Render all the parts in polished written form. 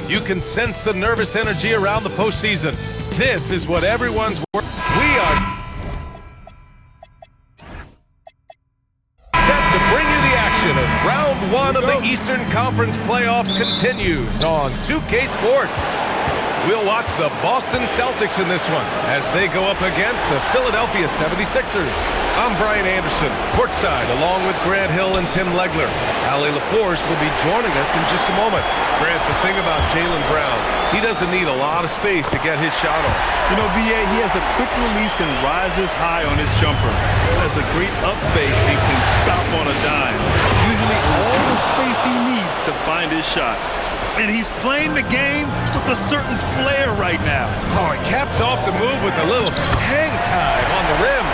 You can sense the nervous energy around the postseason. This is what everyone's working. We are set to bring you the action as round one of the Eastern Conference playoffs continues on 2K Sports. We'll watch the Boston Celtics in this one as they go up against the Philadelphia 76ers. I'm Brian Anderson, courtside, along with Grant Hill and Tim Legler. Allie LaForce will be joining us in just a moment. Grant, the thing about Jaylen Brown, he doesn't need a lot of space to get his shot off. You know, B.A., he has a quick release and rises high on his jumper. Has a great up fake and can stop on a dime. Usually all the space he needs to find his shot. And he's playing the game with a certain flair right now. Oh, he caps off the move with a little hang time on the rim.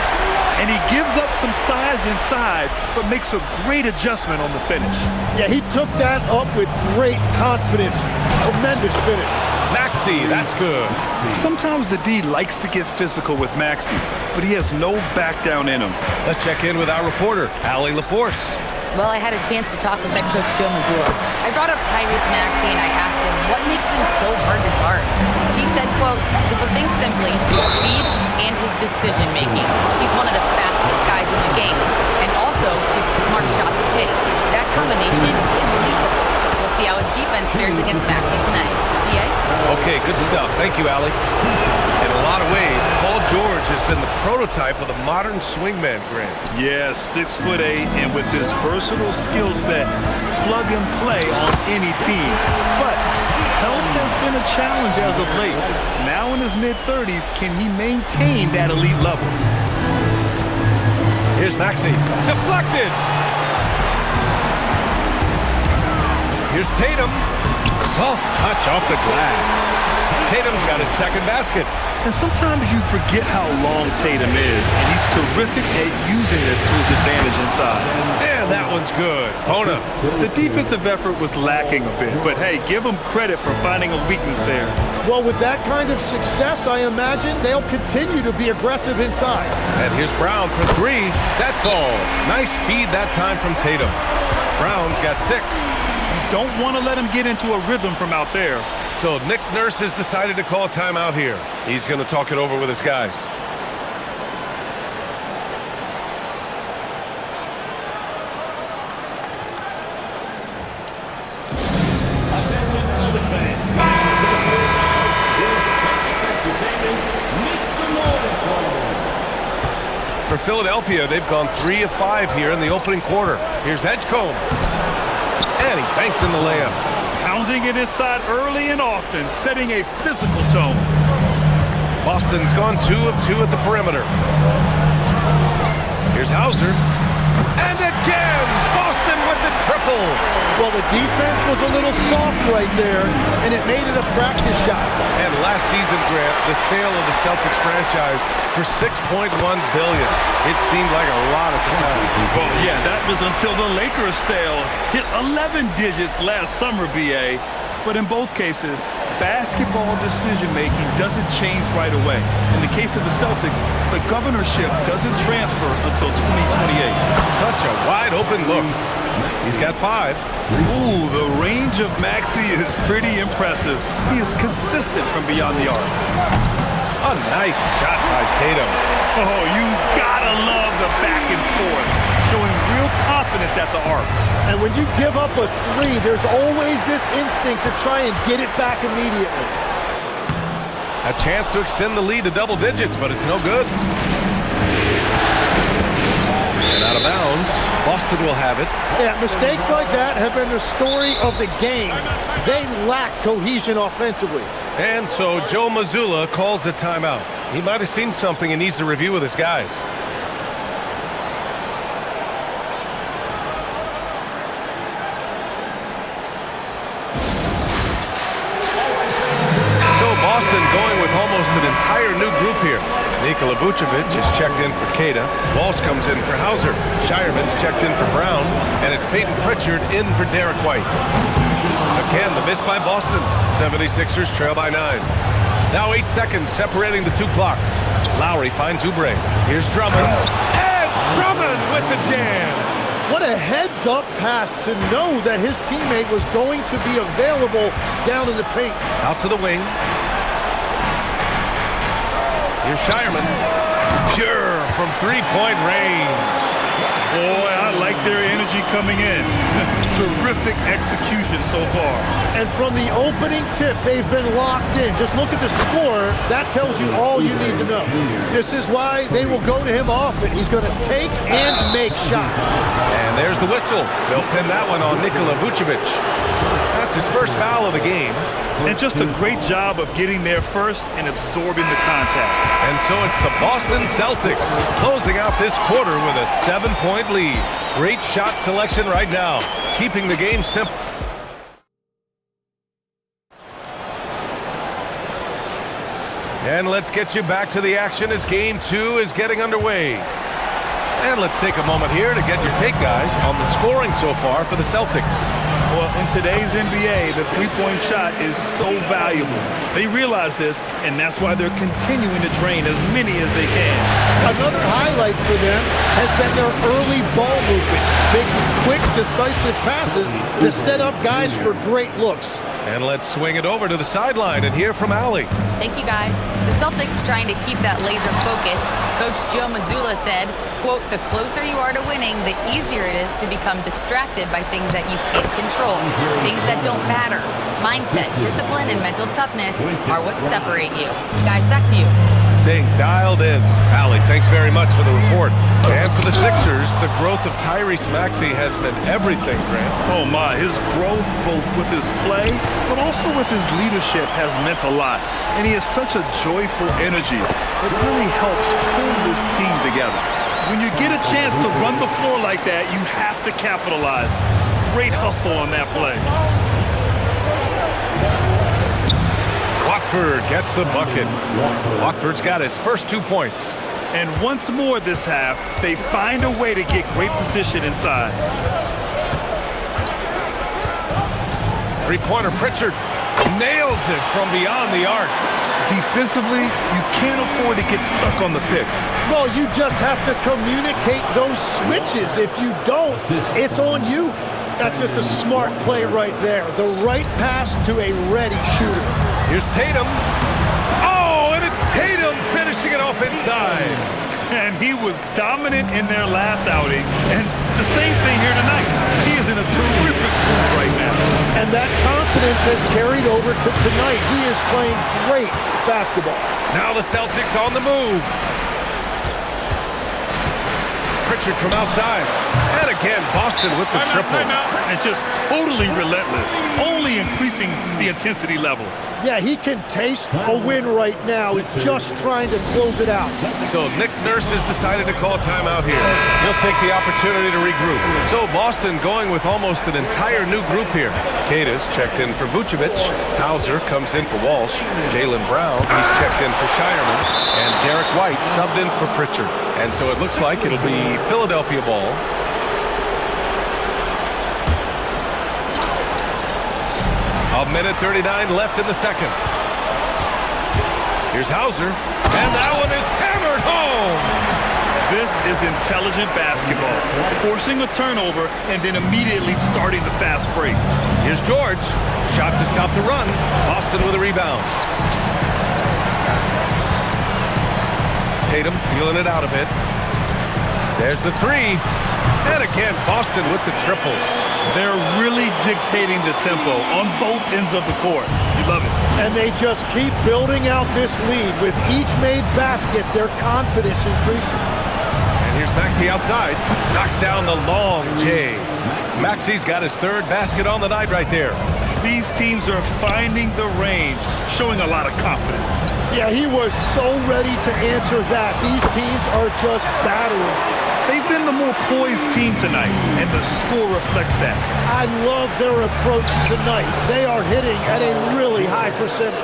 And he gives up some size inside, but makes a great adjustment on the finish. Yeah, he took that up with great confidence. Tremendous finish. Maxey, that's good. Sometimes the D likes to get physical with Maxey, but he has no back down in him. Let's check in with our reporter, Allie LaForce. Well, I had a chance to talk with head coach Joe Mazzulla. I brought up Tyrese Maxey and I asked him what makes him so hard to guard. He said, quote, to put things simply, his speed and his decision-making. He's one of the fastest guys in the game and also picks smart shots to take. That combination is lethal. We'll see how his defense fares against Maxey tonight. BA? Okay, good stuff. Thank you, Allie. In a lot of ways, Paul George has been the prototype of the modern swingman, Grant. Yeah, 6'8", and with his versatile skill set, plug and play on any team. But health has been a challenge as of late. Now in his mid-30s, can he maintain that elite level? Here's Maxey. Deflected! Here's Tatum. Soft touch off the glass. Tatum's got his second basket. And sometimes you forget how long Tatum is, and he's terrific at using this to his advantage inside. And that one's good. Bona. The defensive effort was lacking a bit, but hey, give him credit for finding a weakness there. Well, with that kind of success, I imagine they'll continue to be aggressive inside. And here's Brown for three. That falls. Nice feed that time from Tatum. Brown's got 6. You don't want to let him get into a rhythm from out there. So Nick Nurse has decided to call timeout here. He's going to talk it over with his guys. For Philadelphia, they've gone 3 of 5 here in the opening quarter. Here's Edgecombe. And he banks in the layup. Pounding it inside early and often, setting a physical tone. Boston's gone 2 of 2 at the perimeter. Here's Hauser. And again, Boston with the triple. Well, the defense was a little soft right there, and it made it a practice shot. And last season, Grant, the sale of the Celtics franchise for $6.1 billion. It seemed like a lot at the time. Well, yeah, that was until the Lakers sale hit 11 digits last summer, BA. But in both cases, basketball decision-making doesn't change right away. In the case of the Celtics, the governorship doesn't transfer until 2028. Such a wide-open look. He's got 5. Ooh, the range of Maxey is pretty impressive. He is consistent from beyond the arc. A nice shot by Tatum. Oh, you gotta love the back and forth, showing real confidence at the arc. And when you give up a 3, there's always this instinct to try and get it back immediately. A chance to extend the lead to double digits, but it's no good. And out of bounds, Boston will have it. Yeah, mistakes like that have been the story of the game. They lack cohesion offensively. And so Joe Mazzulla calls the timeout. He might have seen something and needs to review with his guys. So Boston going with almost an entire new group here. Nikola Vucevic is checked in for Queta. Walsh comes in for Hauser. Shireman's checked in for Brown. And it's Peyton Pritchard in for Derek White. Again, the miss by Boston. 76ers trail by 9. Now 8 seconds separating the 2 clocks. Lowry finds Oubre. Here's Drummond. And Drummond with the jam. What a heads-up pass to know that his teammate was going to be available down in the paint. Out to the wing. Here's Shireman. Pure from three-point range. Boy, I like their energy coming in. Terrific execution so far. And from the opening tip, they've been locked in. Just look at the score. That tells you all you need to know. This is why they will go to him often. He's going to take and make shots. And there's the whistle. They'll pin that one on Nikola Vucevic. That's his first foul of the game. And just a great job of getting there first and absorbing the contact. And so it's the Boston Celtics closing out this quarter with a 7-point lead. Great shot selection right now, keeping the game simple. And let's get you back to the action as Game 2 is getting underway. And let's take a moment here to get your take, guys, on the scoring so far for the Celtics. Well, in today's NBA, the three-point shot is so valuable. They realize this, and that's why they're continuing to drain as many as they can. Another highlight for them has been their early ball movement, making quick, decisive passes to set up guys for great looks. And let's swing it over to the sideline and hear from Allie. Thank you, guys. The Celtics trying to keep that laser focus. Coach Joe Mazzulla said, quote, "The closer you are to winning, the easier it is to become distracted by things that you can't control, things that don't matter. Mindset, discipline, and mental toughness are what separate you." Guys, back to you. Staying dialed in. Allie, thanks very much for the report. And for the Sixers, the growth of Tyrese Maxey has been everything, Grant. Oh my, his growth both with his play, but also with his leadership has meant a lot. And he has such a joyful energy. It really helps pull this team together. When you get a chance to run the floor like that, you have to capitalize. Great hustle on that play. Watford gets the bucket. Watford's got his first 2 points. And once more this half, they find a way to get great position inside. Three-pointer Pritchard nails it from beyond the arc. Defensively, you can't afford to get stuck on the pick. Well, you just have to communicate those switches. If you don't, it's on you. That's just a smart play right there. The right pass to a ready shooter. Here's Tatum. Oh, and it's Tatum finishing it off inside. And he was dominant in their last outing. And the same thing here tonight. He is in a terrific mood right now. And that confidence has carried over to tonight. He is playing great basketball. Now the Celtics on the move. Pritchard from outside. And again, Boston with the triple. And just totally relentless, only increasing the intensity level. Yeah, he can taste a win right now. He's just trying to close it out. So Nick Nurse has decided to call timeout here. He'll take the opportunity to regroup. So Boston going with almost an entire new group here. Cadis checked in for Vucevic. Hauser comes in for Walsh. Jaylen Brown, he's checked in for Shireman. And Derek White subbed in for Pritchard. And so it looks like it'll be Philadelphia ball. A minute 39 left in the second. Here's Hauser, and that one is hammered home. This is intelligent basketball, forcing a turnover and then immediately starting the fast break. Here's George, shot to stop the run. Boston with a rebound. Tatum feeling it out a bit. There's the three, and again Boston with the triple. They're really dictating the tempo on both ends of the court. You love it. And they just keep building out this lead. With each made basket, their confidence increases. And here's Maxey outside. Knocks down the long J. Maxey's got his third basket on the night right there. These teams are finding the range, showing a lot of confidence. Yeah, he was so ready to answer that. These teams are just battering. They've been the more poised team tonight, and the score reflects that. I love their approach tonight. They are hitting at a really high percentage.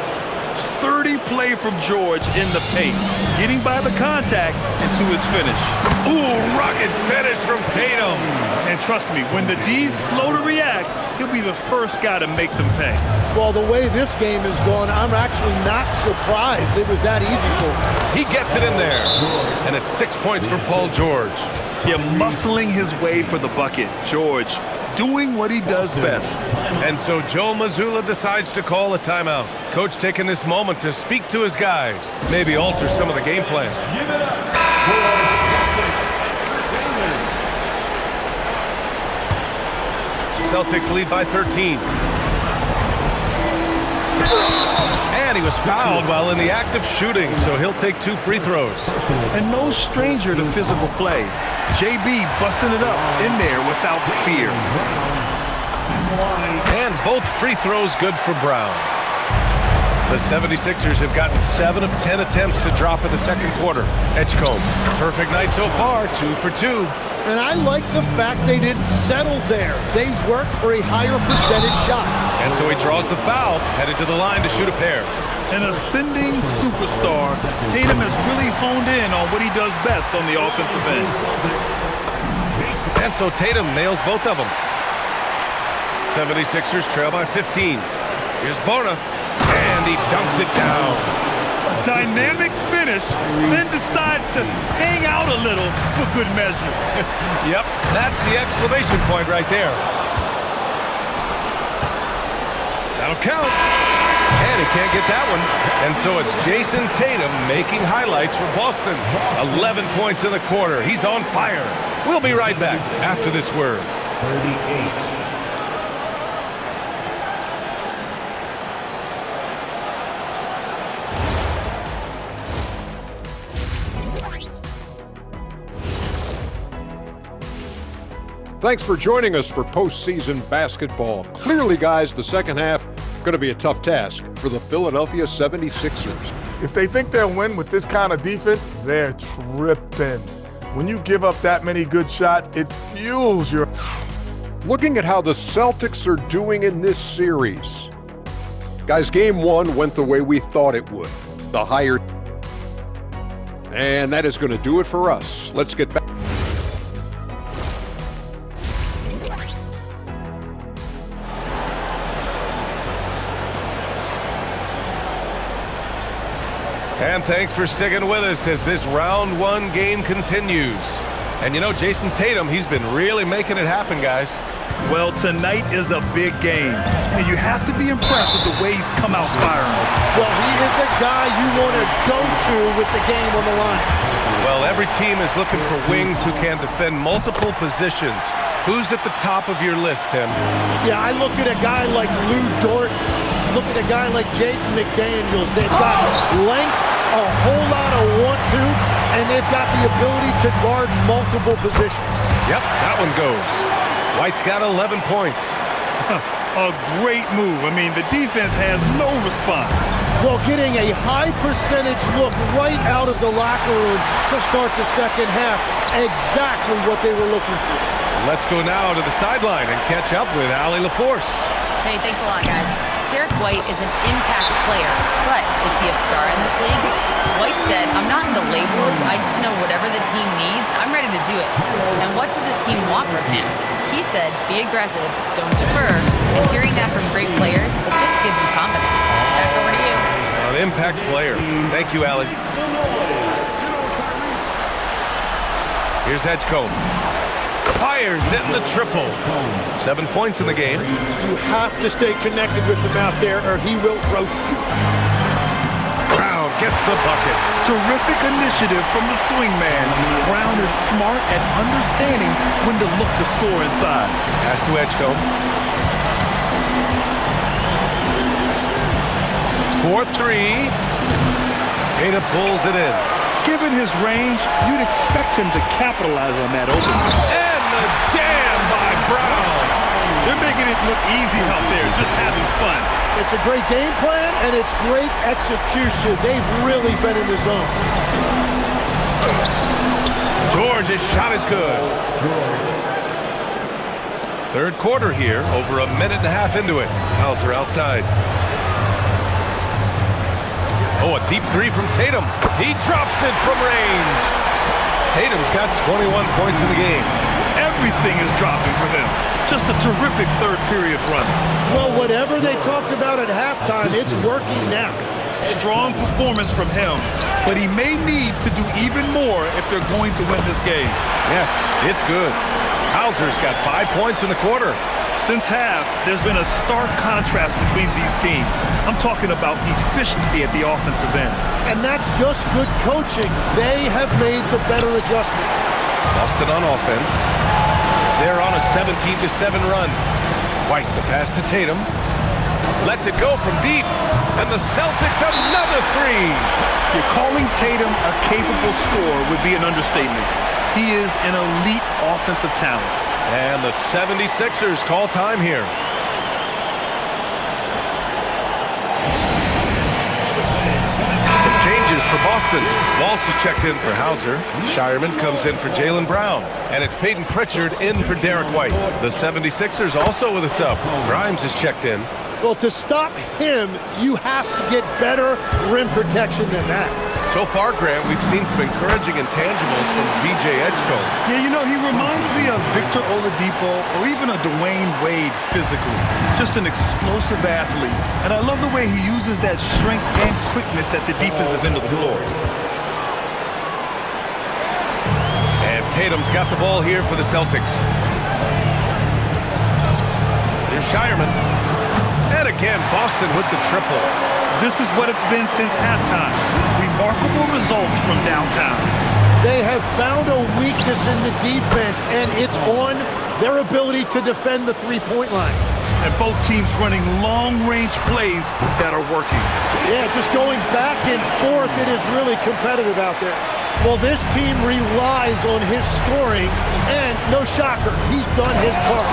Sturdy play from George in the paint, getting by the contact and to his finish. Ooh, rocket finish from Tatum. And trust me, when the D's slow to react, he'll be the first guy to make them pay. Well, the way this game is going, I'm actually not surprised it was that easy for him. He gets it in there. And it's 6 points for Paul George. Yeah, muscling his way for the bucket. George doing what he does best. And so Joe Mazzulla decides to call a timeout. Coach taking this moment to speak to his guys, maybe alter some of the game plan. Celtics lead by 13. And he was fouled while in the act of shooting, so he'll take 2 free throws. And no stranger to physical play. JB busting it up in there without fear. And both free throws good for Brown. The 76ers have gotten 7 of 10 attempts to drop in the second quarter. Edgecombe, perfect night so far, 2 for 2. And I like the fact they didn't settle there. They worked for a higher percentage shot. And so he draws the foul, headed to the line to shoot a pair. An ascending superstar, Tatum has really honed in on what he does best on the offensive end. And so Tatum nails both of them. 76ers trail by 15. Here's Bona, and he dunks it down. A dynamic finish, then decides to hang out a little for good measure. Yep, that's the exclamation point right there. That'll count. And he can't get that one. And so it's Jason Tatum making highlights for Boston. 11 points in the quarter. He's on fire. We'll be right back after this word. 38. Thanks for joining us for postseason basketball. Clearly, guys, the second half going to be a tough task for the Philadelphia 76ers. If they think they'll win with this kind of defense, they're tripping. When you give up that many good shots, it fuels your... Looking at how the Celtics are doing in this series. Guys, game 1 went the way we thought it would. The higher... And that is going to do it for us. Let's get back. And thanks for sticking with us as this round 1 game continues. And you know, Jason Tatum, he's been really making it happen, guys. Well, tonight is a big game, and you have to be impressed with the way he's come out firing. Well, he is a guy you want to go to with the game on the line. Well, every team is looking for wings who can defend multiple positions. Who's at the top of your list, Tim? Yeah, I look at a guy like Lou Dort. Look at a guy like Jaden McDaniels. They've got length, a whole lot of want-to, and they've got the ability to guard multiple positions. Yep, that one goes. White's got 11 points. A great move. I mean, the defense has no response. Well, getting a high percentage look right out of the locker room to start the second half. Exactly what they were looking for. Let's go now to the sideline and catch up with Allie LaForce. Hey, thanks a lot, guys. Derek White is an impact player, but is he a star in this league? White said, I'm not into labels, I just know whatever the team needs, I'm ready to do it. And what does this team want from him? He said, be aggressive, don't defer, and hearing that from great players, it just gives you confidence. Back over to you. An impact player. Thank you, Allie. Here's Edgecombe. Fires in the triple. 7 points in the game. You have to stay connected with him out there or he will roast you. Brown gets the bucket. Terrific initiative from the swing man. Brown is smart at understanding when to look to score inside. Pass to Edgecombe. 4-3. Tatum pulls it in. Given his range, you'd expect him to capitalize on that opening. And the jam by Brown. They're making it look easy out there, just having fun. It's a great game plan, and it's great execution. They've really been in the zone. George's shot is good. Third quarter here, over a minute and a half into it. Hauser outside. Oh, a deep 3 from Tatum. He drops it from range. Tatum's got 21 points in the game. Everything is dropping for them. Just a terrific third period run. Well, whatever they talked about at halftime, it's working now. Strong performance from him, but he may need to do even more if they're going to win this game. Yes, it's good. Hauser's got 5 points in the quarter. Since half, there's been a stark contrast between these teams. I'm talking about efficiency at the offensive end. And that's just good coaching. They have made the better adjustments. Boston on offense. They're on a 17-7 run. White, the pass to Tatum. Lets it go from deep. And the Celtics another three. You're calling Tatum a capable scorer would be an understatement. He is an elite offensive talent. And the 76ers call time here. Some changes for Boston. Walsh is checked in for Hauser. Shireman comes in for Jaylen Brown. And it's Peyton Pritchard in for Derek White. The 76ers also with a sub. Grimes is checked in. Well, to stop him, you have to get better rim protection than that. So far, Grant, we've seen some encouraging intangibles from VJ Edgecombe. Yeah, you know, he reminds me of Victor Oladipo or even a Dwayne Wade physically. Just an explosive athlete. And I love the way he uses that strength and quickness at the defensive end of the floor. And Tatum's got the ball here for the Celtics. Here's Shireman. And again, Boston with the triple. This is what it's been since halftime. Remarkable results from downtown. They have found a weakness in the defense, and it's on their ability to defend the three-point line. And both teams running long-range plays that are working. Yeah, just going back and forth, it is really competitive out there. Well, this team relies on his scoring, and no shocker, he's done his part.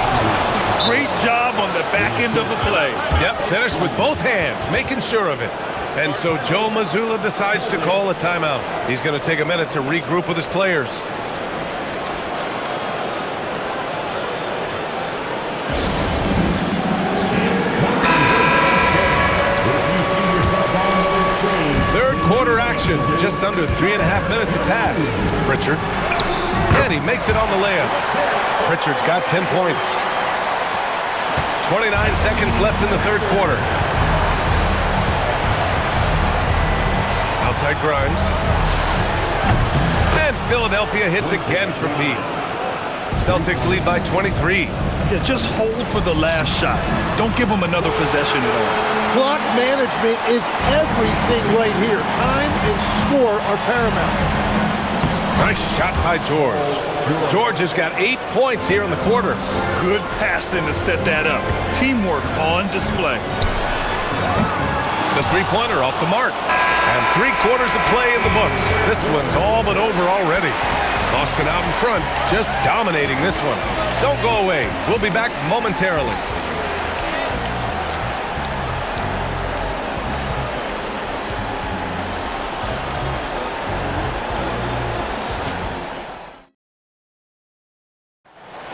Great job on the back end of the play. Yep, finished with both hands, making sure of it. And so Joe Mazzulla decides to call a timeout. He's going to take a minute to regroup with his players. Third quarter action, just under 3.5 minutes have passed. Pritchard, and he makes it on the layup. Pritchard's got 10 points. 29 seconds left in the third quarter. Outside Grimes. And Philadelphia hits again from deep. Celtics lead by 23. Yeah, just hold for the last shot. Don't give them another possession at all. Clock management is everything right here. Time and score are paramount. Nice shot by George. George has got 8 points here in the quarter. Good passing to set that up. Teamwork on display. The three-pointer off the mark. And 3 quarters of play in the books. This one's all but over already. Boston out in front, just dominating this one. Don't go away. We'll be back momentarily.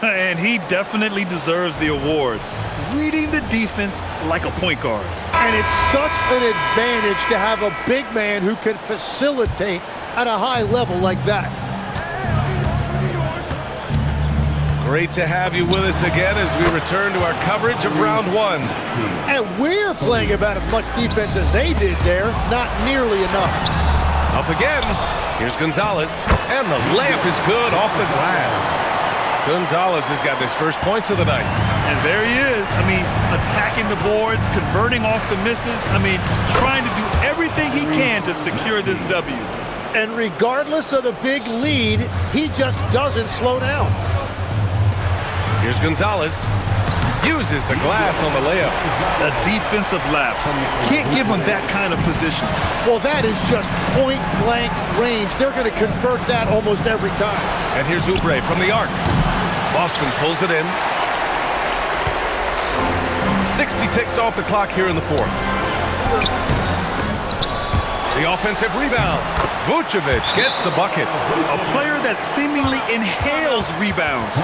And he definitely deserves the award. Reading the defense like a point guard. And it's such an advantage to have a big man who can facilitate at a high level like that. Great to have you with us again as we return to our coverage of round one. And we're playing about as much defense as they did there. Not nearly enough. Up again. Here's Gonzalez. And the layup is good off the glass. Gonzalez has got his first points of the night. And there he is. I mean, attacking the boards, converting off the misses. I mean, trying to do everything he can to secure this W. And regardless of the big lead, he just doesn't slow down. Here's Gonzalez. Uses the glass on the layup. A defensive lapse. Can't give him that kind of position. Well, that is just point-blank range. They're going to convert that almost every time. And here's Oubre from the arc. Boston pulls it in. 60 ticks off the clock here in the fourth. The offensive rebound. Vucevic gets the bucket. A player that seemingly inhales rebounds.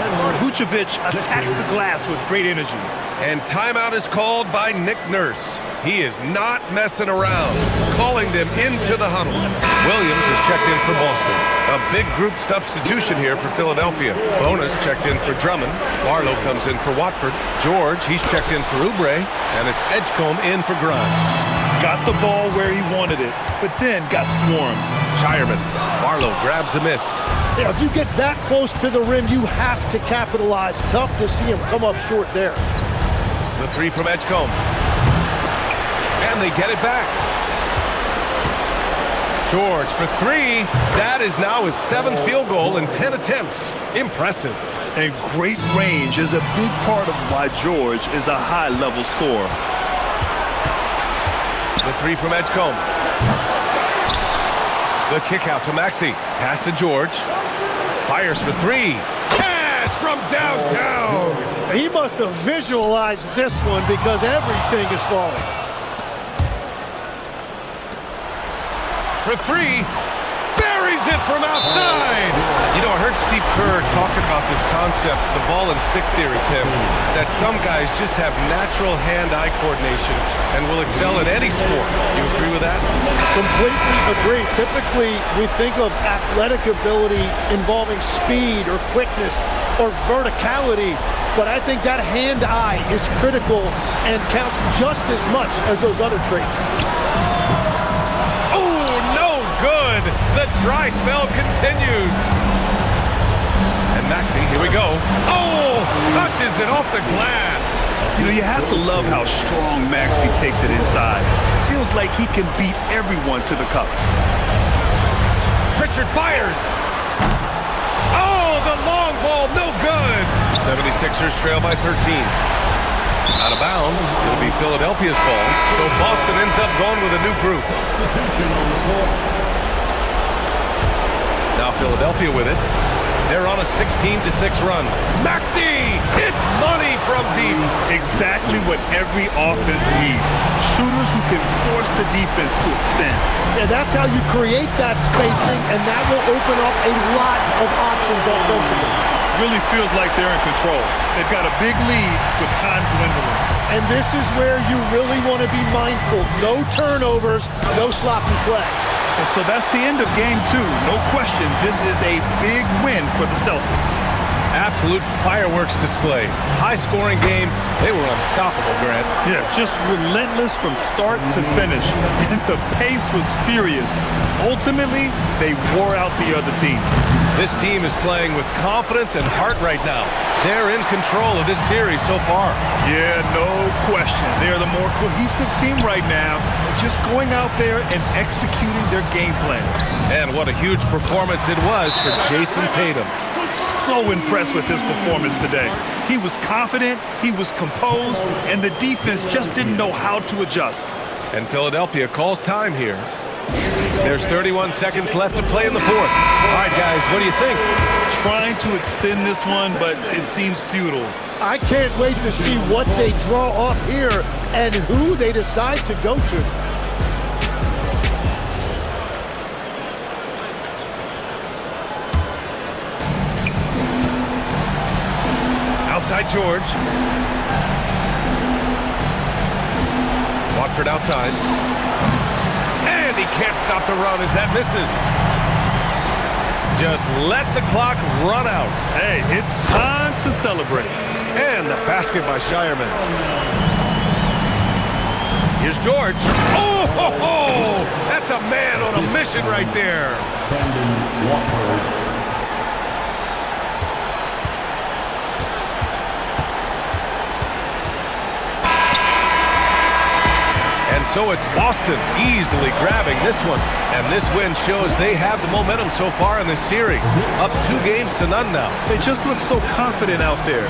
Vucevic attacks the glass with great energy. And timeout is called by Nick Nurse. He is not messing around, calling them into the huddle. Williams is checked in for Boston. A big group substitution here for Philadelphia. Bonus checked in for Drummond. Barlow comes in for Watford. George, he's checked in for Oubre. And it's Edgecombe in for Grimes. Got got the ball where he wanted it, but then got swarmed. Shireman. Barlow grabs a miss. Yeah, if you get that close to the rim, you have to capitalize. Tough to see him come up short there. The three from Edgecombe. And they get it back. George for three. That is now his 7th field goal in 10 attempts. Impressive. And great range is a big part of why George is a high-level scorer. The three from Edgecombe. The kick out to Maxey. Pass to George. Fires for three. Cash from downtown. He must have visualized this one because everything is falling. For three. Buries it from outside. You know, I heard Steve Kerr talking about this concept, the ball and stick theory, Tim, that some guys just have natural hand-eye coordination and will excel at any sport. You agree with that? Completely agree. Typically, we think of athletic ability involving speed or quickness or verticality, but I think that hand-eye is critical and counts just as much as those other traits. Good. The dry spell continues. And Maxey, here we go. Oh, touches it off the glass. You know, you have to love how strong Maxey takes it inside. Feels like he can beat everyone to the cup. Pritchard fires. Oh, the long ball, no good. 76ers trail by 13. Out of bounds. It'll be Philadelphia's ball. So Boston ends up going with a new group. Now Philadelphia with it. They're on a 16-6 run. Maxey hits money from deep. Exactly what every offense needs. Shooters who can force the defense to extend. Yeah, that's how you create that spacing, and that will open up a lot of options offensively. Really feels like they're in control. They've got a big lead with time dwindling. And this is where you really want to be mindful. No turnovers, no sloppy play. And so that's the end of game 2. No question, this is a big win for the Celtics. Absolute fireworks display. High-scoring game. They were unstoppable, Grant. Yeah, just relentless from start to finish. And the pace was furious. Ultimately, they wore out the other team. This team is playing with confidence and heart right now. They're in control of this series so far. Yeah, no question. They're the more cohesive team right now, just going out there and executing their game plan. And what a huge performance it was for Jason Tatum. So impressed with his performance today. He was confident, he was composed, and the defense just didn't know how to adjust. And Philadelphia calls time here. There's 31 seconds left to play in the 4th. All right, guys, what do you think? Trying to extend this one, but it seems futile. I can't wait to see what they draw up here and who they decide to go to. Outside George. Watford outside. And he can't stop the run as that misses. Just let the clock run out. Hey, it's time to celebrate. And the basket by Shireman. Here's George. Oh, ho, ho! That's a man on a mission right there. And so it's Boston easily grabbing this one. And this win shows they have the momentum so far in this series. Up 2-0 now. They just look so confident out there.